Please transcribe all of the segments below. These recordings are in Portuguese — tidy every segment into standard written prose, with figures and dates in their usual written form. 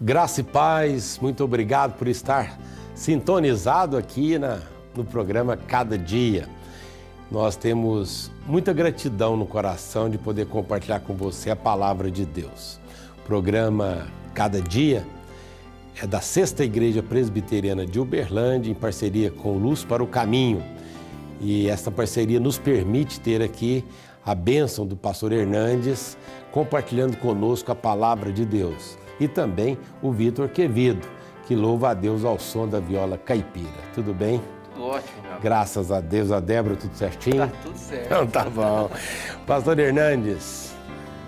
Graça e paz, muito obrigado por estar sintonizado aqui no programa Cada Dia. Nós temos muita gratidão no coração de poder compartilhar com você a palavra de Deus. O programa Cada Dia é da Sexta Igreja Presbiteriana de Uberlândia, em parceria com Luz para o Caminho. E essa parceria nos permite ter aqui a bênção do pastor Hernandes, compartilhando conosco a palavra de Deus. E também o Vitor Quevedo, que louva a Deus ao som da viola caipira. Tudo bem? Tudo ótimo, meu. Graças a Deus. A Débora, tudo certinho? Tá tudo certo. Então tá bom. Pastor Hernandes,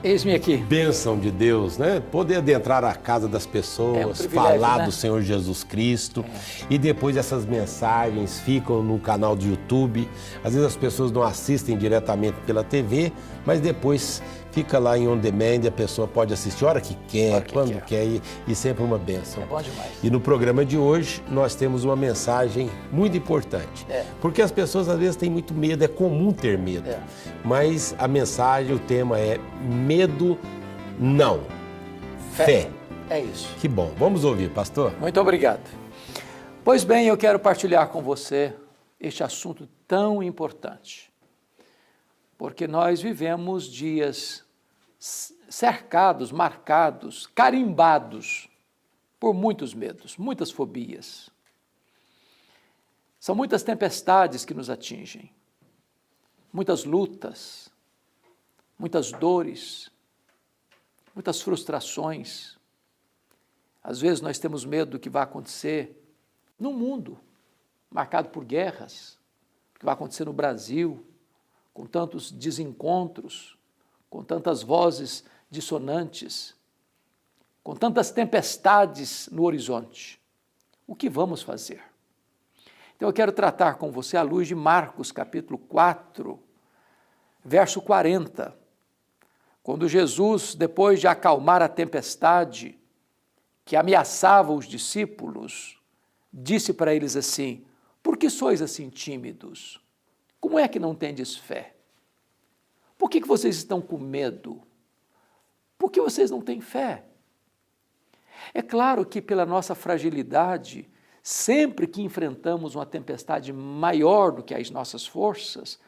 Eis-me aqui. bênção de Deus, né? Poder adentrar a casa das pessoas, falar, né, do Senhor Jesus Cristo. E depois essas mensagens ficam no canal do YouTube. Às vezes as pessoas não assistem diretamente pela TV, mas depois fica lá em on demand, a pessoa pode assistir a hora que quer, quando quer, e sempre uma bênção. É bom demais. E no programa de hoje nós temos uma mensagem muito importante. Porque as pessoas às vezes têm muito medo, é comum ter medo. Mas a mensagem, o tema é medo não, fé. É isso. Que bom. Vamos ouvir, pastor? Muito obrigado. Pois bem, eu quero partilhar com você este assunto tão importante. Porque nós vivemos dias cercados, marcados, carimbados por muitos medos, muitas fobias. São muitas tempestades que nos atingem, muitas lutas, muitas dores, muitas frustrações. Às vezes nós temos medo do que vai acontecer no mundo, marcado por guerras, o que vai acontecer no Brasil, com tantos desencontros, com tantas vozes dissonantes, com tantas tempestades no horizonte. O que vamos fazer? Então eu quero tratar com você à luz de Marcos, capítulo 4, verso 40, quando Jesus, depois de acalmar a tempestade que ameaçava os discípulos, disse para eles assim: por que sois assim tímidos? Como é que não tendes fé? Por que vocês estão com medo? Por que vocês não têm fé? É claro que pela nossa fragilidade, sempre que enfrentamos uma tempestade maior do que as nossas forças,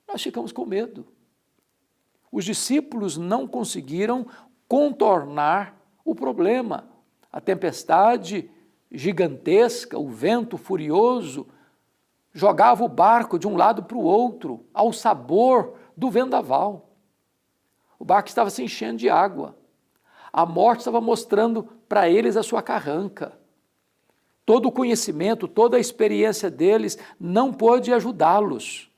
nós ficamos com medo. Os discípulos não conseguiram contornar o problema. A tempestade gigantesca, o vento furioso, jogava o barco de um lado para o outro, ao sabor do vendaval. O barco estava se enchendo de água. A morte estava mostrando para eles a sua carranca. Todo o conhecimento, toda a experiência deles não pôde ajudá-los.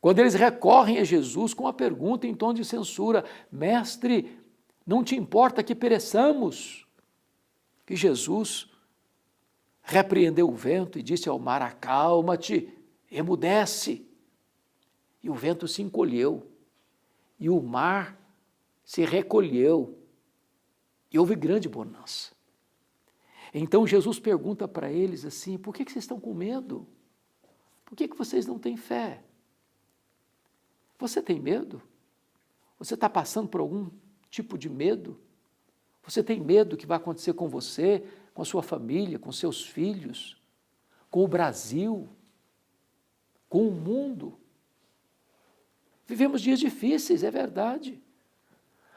Quando eles recorrem a Jesus com a pergunta em tom de censura: mestre, não te importa que pereçamos? E Jesus repreendeu o vento e disse ao mar: acalma-te, emudece. E o vento se encolheu, e o mar se recolheu, e houve grande bonança. Então Jesus pergunta para eles assim: por que vocês estão com medo? Por que vocês não têm fé? Você tem medo? Você está passando por algum tipo de medo? Você tem medo do que vai acontecer com você, com a sua família, com seus filhos, com o Brasil, com o mundo? Vivemos dias difíceis, é verdade.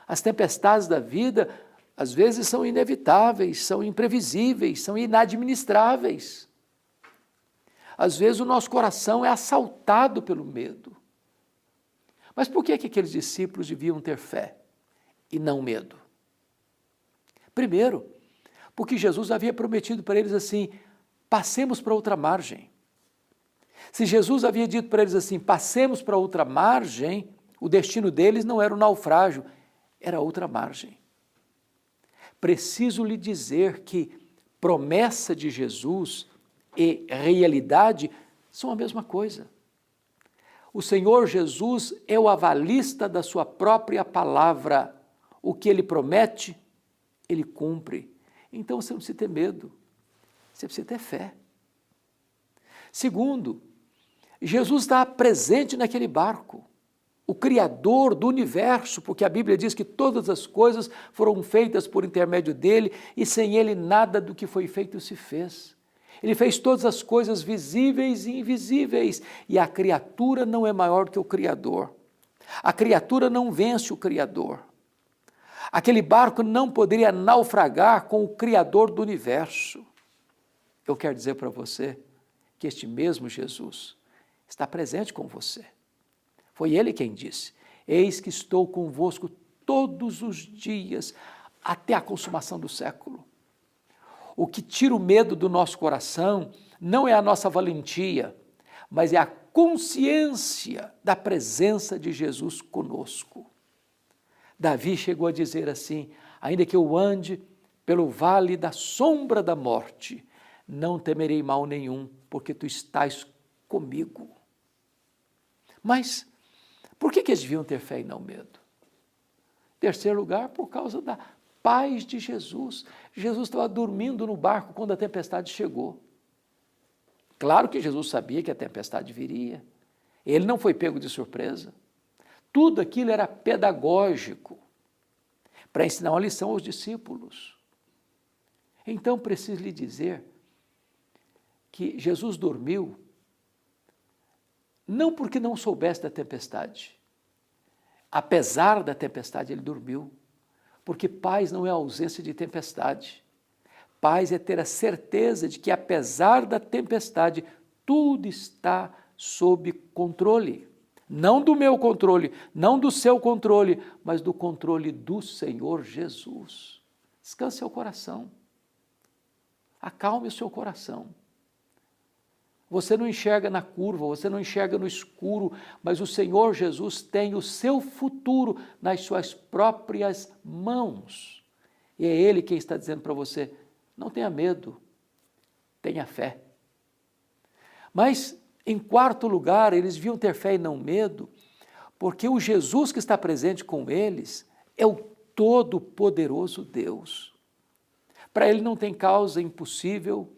As tempestades da vida, às vezes, são inevitáveis, são imprevisíveis, são inadministráveis. Às vezes o nosso coração é assaltado pelo medo. Mas por que aqueles discípulos deviam ter fé e não medo? Primeiro, porque Jesus havia prometido para eles assim: passemos para outra margem. Se Jesus havia dito para eles assim: passemos para outra margem, o destino deles não era o naufrágio, era outra margem. Preciso lhe dizer que promessa de Jesus e realidade são a mesma coisa. O Senhor Jesus é o avalista da sua própria palavra. O que Ele promete, Ele cumpre. Então você não precisa ter medo, você precisa ter fé. Segundo, Jesus está presente naquele barco. o Criador do universo, porque a Bíblia diz que todas as coisas foram feitas por intermédio dele e sem ele nada do que foi feito se fez. Ele fez todas as coisas visíveis e invisíveis e a criatura não é maior do que o Criador. A criatura não vence o Criador. Aquele barco não poderia naufragar com o Criador do universo. Eu quero dizer para você que este mesmo Jesus está presente com você. Foi ele quem disse: eis que estou convosco todos os dias, até a consumação do século. O que tira o medo do nosso coração não é a nossa valentia, mas é a consciência da presença de Jesus conosco. Davi chegou a dizer assim: ainda que eu ande pelo vale da sombra da morte, não temerei mal nenhum, porque tu estás comigo. Mas por que eles deviam ter fé e não medo? Em terceiro lugar, por causa da paz de Jesus. Jesus estava dormindo no barco quando a tempestade chegou. Claro que Jesus sabia que a tempestade viria. Ele não foi pego de surpresa. Tudo aquilo era pedagógico, para ensinar uma lição aos discípulos. Então, preciso lhe dizer que Jesus dormiu não porque não soubesse da tempestade. Apesar da tempestade, ele dormiu. Porque paz não é ausência de tempestade. Paz é ter a certeza de que, apesar da tempestade, tudo está sob controle. Não do meu controle, não do seu controle, mas do controle do Senhor Jesus. Descanse seu coração. Acalme o seu coração. Você não enxerga na curva, você não enxerga no escuro, mas o Senhor Jesus tem o seu futuro nas suas próprias mãos. E é Ele quem está dizendo para você: não tenha medo, tenha fé. Mas, em quarto lugar, eles deviam ter fé e não medo, porque o Jesus que está presente com eles é o Todo-Poderoso Deus. Para Ele não tem causa impossível,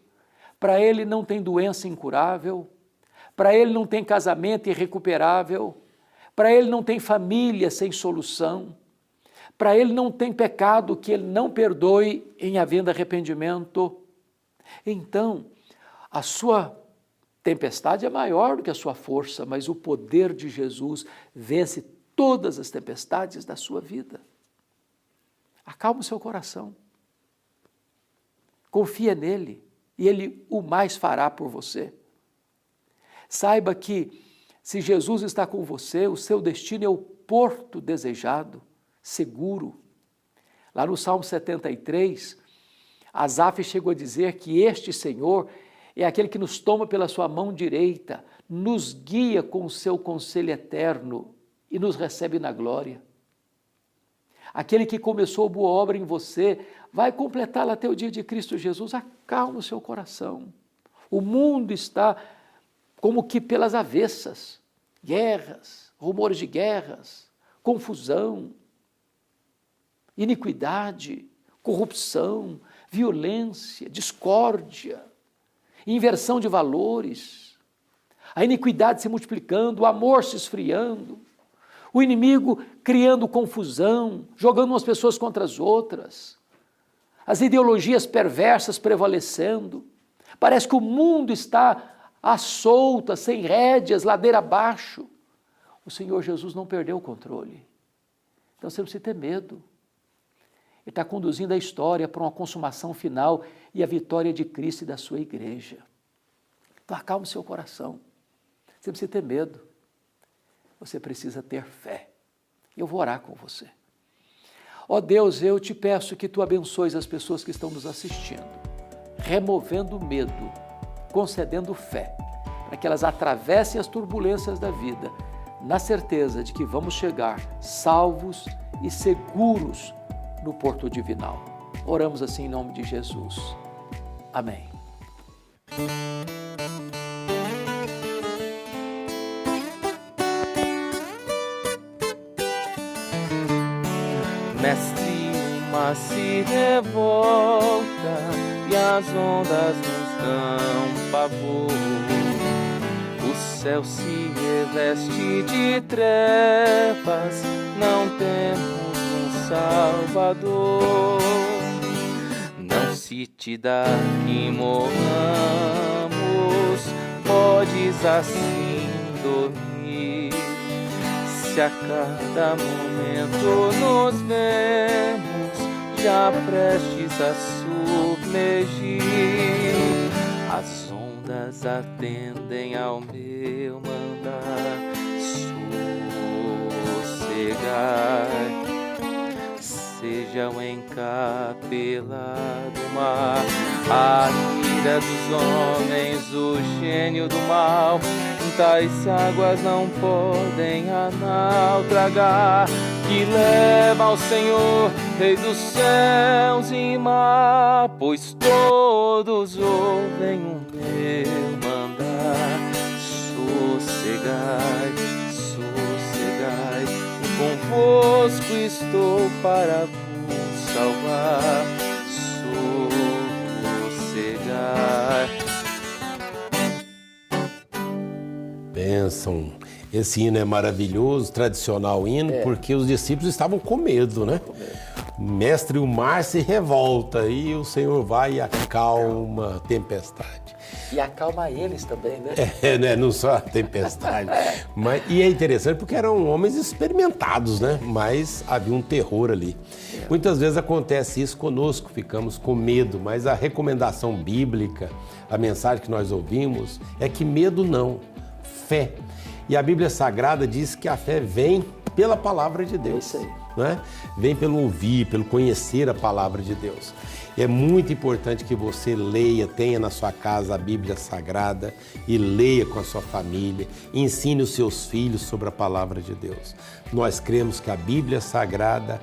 para Ele não tem doença incurável, para Ele não tem casamento irrecuperável, para Ele não tem família sem solução, para Ele não tem pecado que Ele não perdoe em havendo arrependimento. Então, a sua tempestade é maior do que a sua força, mas o poder de Jesus vence todas as tempestades da sua vida. Acalma o seu coração. Confia nele. E Ele o mais fará por você. Saiba que, se Jesus está com você, o seu destino é o porto desejado, seguro. Lá no Salmo 73, Asaf chegou a dizer que este Senhor é aquele que nos toma pela sua mão direita, nos guia com o seu conselho eterno e nos recebe na glória. Aquele que começou a boa obra em você vai completá-la até o dia de Cristo Jesus. Acalma o seu coração. O mundo está como que pelas avessas. Guerras, rumores de guerras, confusão, iniquidade, corrupção, violência, discórdia, inversão de valores, a iniquidade se multiplicando, o amor se esfriando, o inimigo criando confusão, jogando umas pessoas contra as outras, as ideologias perversas prevalecendo. Parece que o mundo está à solta, sem rédeas, ladeira abaixo. O Senhor Jesus não perdeu o controle. Então você não precisa ter medo. Ele está conduzindo a história para uma consumação final e a vitória de Cristo e da sua igreja. Então acalme o seu coração. Você não precisa ter medo. Você precisa ter fé. Eu vou orar com você. Ó Deus, eu te peço que tu abençoes as pessoas que estão nos assistindo, removendo o medo, concedendo fé, para que elas atravessem as turbulências da vida, na certeza de que vamos chegar salvos e seguros no porto divinal. Oramos assim em nome de Jesus. Amém. Mestre, o mar se revolta e as ondas nos dão pavor. O céu se reveste de trevas, não temos um Salvador. Não se te dá que morramos, podes assim dormir. Se a cada momento nos vemos, já prestes a submergir, as ondas atendem ao meu mandar sossegar. Seja o encapelado mar, a ira dos homens, o gênio do mal, tais águas não podem a nau tragar, que leva ao Senhor, Rei dos céus e mar, pois todos ouvem o meu mandar. Sossegai, sossegai, convosco estou para vos salvar. Sossegai. Pensam, esse hino é maravilhoso, tradicional hino, porque os discípulos estavam com medo, né? Mestre, o mar se revolta e o Senhor vai e acalma a tempestade. E acalma eles também, né? Né? Não só a tempestade. E é interessante porque eram homens experimentados, né? Mas havia um terror ali. Muitas vezes acontece isso conosco, ficamos com medo, mas a recomendação bíblica, a mensagem que nós ouvimos é que medo não, fé. E a Bíblia Sagrada diz que a fé vem pela palavra de Deus. É isso aí. Não é? Vem pelo ouvir, pelo conhecer a palavra de Deus. É muito importante que você leia, tenha na sua casa a Bíblia Sagrada e leia com a sua família, ensine os seus filhos sobre a palavra de Deus. Nós cremos que a Bíblia Sagrada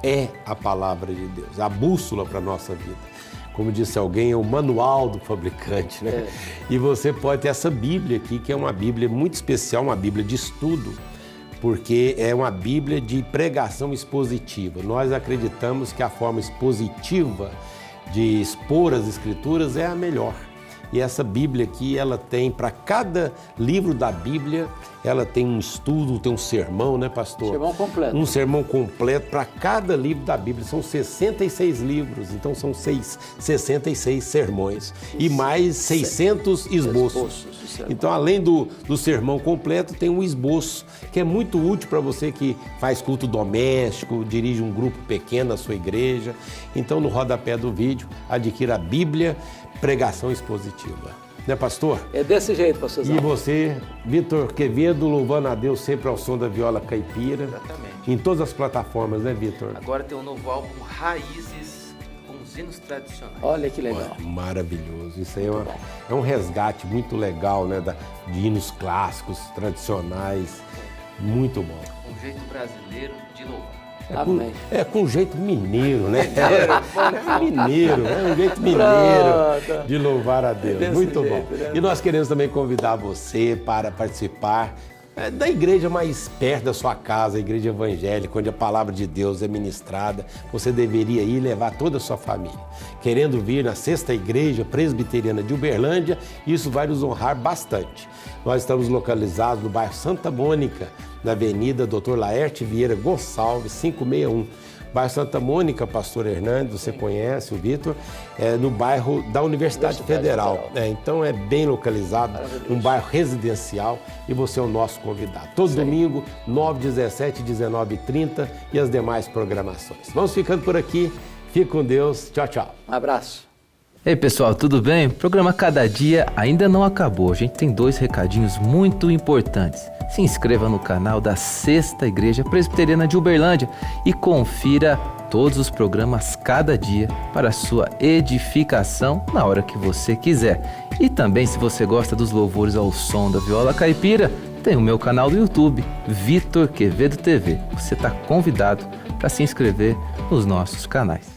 é a palavra de Deus, a bússola para a nossa vida. Como disse alguém, é o manual do fabricante, né? E você pode ter essa Bíblia aqui, que é uma Bíblia muito especial, uma Bíblia de estudo, porque é uma Bíblia de pregação expositiva. Nós acreditamos que a forma expositiva de expor as Escrituras é a melhor. E essa Bíblia aqui, ela tem, para cada livro da Bíblia, ela tem um estudo, tem um sermão, né, pastor? Sermão completo. Um sermão completo para cada livro da Bíblia. São 66 livros, então são 66 sermões. E mais 600 esboços. Então, além do sermão completo, tem um esboço, que é muito útil para você que faz culto doméstico, dirige um grupo pequeno na sua igreja. Então, no rodapé do vídeo, adquira a Bíblia Pregação Expositiva. Né, pastor? É desse jeito, pastorzão. E você, Vitor Quevedo, louvando a Deus sempre ao som da viola caipira. Exatamente. Em todas as plataformas, né, Vitor? Agora tem um novo álbum, Raízes, com os hinos tradicionais. Olha que legal. Maravilhoso. Isso aí é um resgate muito legal, né, de hinos clássicos, tradicionais. Muito bom. Um jeito brasileiro de louvar. Com jeito mineiro, né? Mineiro, é um jeito mineiro de louvar a Deus. Muito bom. Né? E nós queremos também convidar você para participar da igreja mais perto da sua casa, a igreja evangélica, onde a palavra de Deus é ministrada. Você deveria ir levar toda a sua família. Querendo vir na 6ª Igreja Presbiteriana de Uberlândia, isso vai nos honrar bastante. Nós estamos localizados no bairro Santa Mônica, na Avenida Dr. Laerte Vieira Gonçalves, 561. Bairro Santa Mônica, pastor Hernandes, você conhece o Vitor, no bairro da Universidade Federal. Então é bem localizado, um bairro residencial e você é o nosso convidado. Todo domingo, 9, 17, 19 e 30 e as demais programações. Vamos ficando por aqui. Fique com Deus. Tchau, tchau. Um abraço. Ei pessoal, tudo bem? O programa Cada Dia ainda não acabou. A gente tem 2 recadinhos muito importantes. Se inscreva no canal da 6ª Igreja Presbiteriana de Uberlândia e confira todos os programas Cada Dia para a sua edificação na hora que você quiser. E também, se você gosta dos louvores ao som da viola caipira, tem o meu canal do YouTube, Vitor Quevedo TV. Você está convidado para se inscrever nos nossos canais.